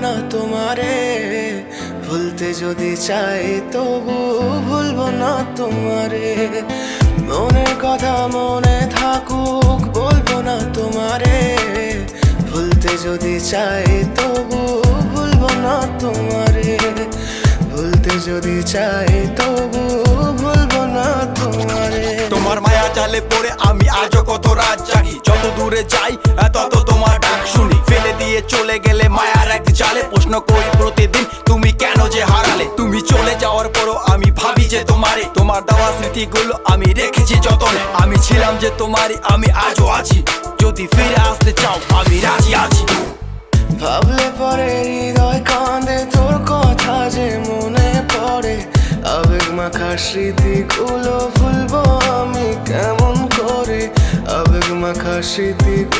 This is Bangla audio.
না তোমারে, ভুলতে যদি চাই তবু ভুলবো না তোমারে। মনের কথা মনে থাকুক, বলবো না তোমারে, ভুলতে যদি চাই তবু ভুলবো না তোমারে। ভুলতে যদি চাই তবু ভুলবো না তোমারে। তোমার মায়া জালে পড়ে আমি আজও কত রাত জাগি, যত দূরে যাই তত তোমার ডাক শুনি। ফেলে দিয়ে চলে গেলে মায়ার এক জালে, প্রশ্ন করি প্রতিদিন তুমি কেন যে হারালে। তুমি চলে যাওয়ার পরও আমি ভাবি যে তোমারে, তোমার দেওয়া স্মৃতিগুলো আমি রেখেছি যতনে। আমি ছিলাম যে তোমারই, আমি আজও আছি, যদি ফিরে আসতে চাও আমি রাজি আছি। ভাবলে পরে হৃদয় কাঁদে, তোর কথা যে মনে পড়ে। আবেগ মাখা স্মৃতিগুলো ভুলবো আমি কেমন করে, আবেগ মাখা স্মৃতিগুলো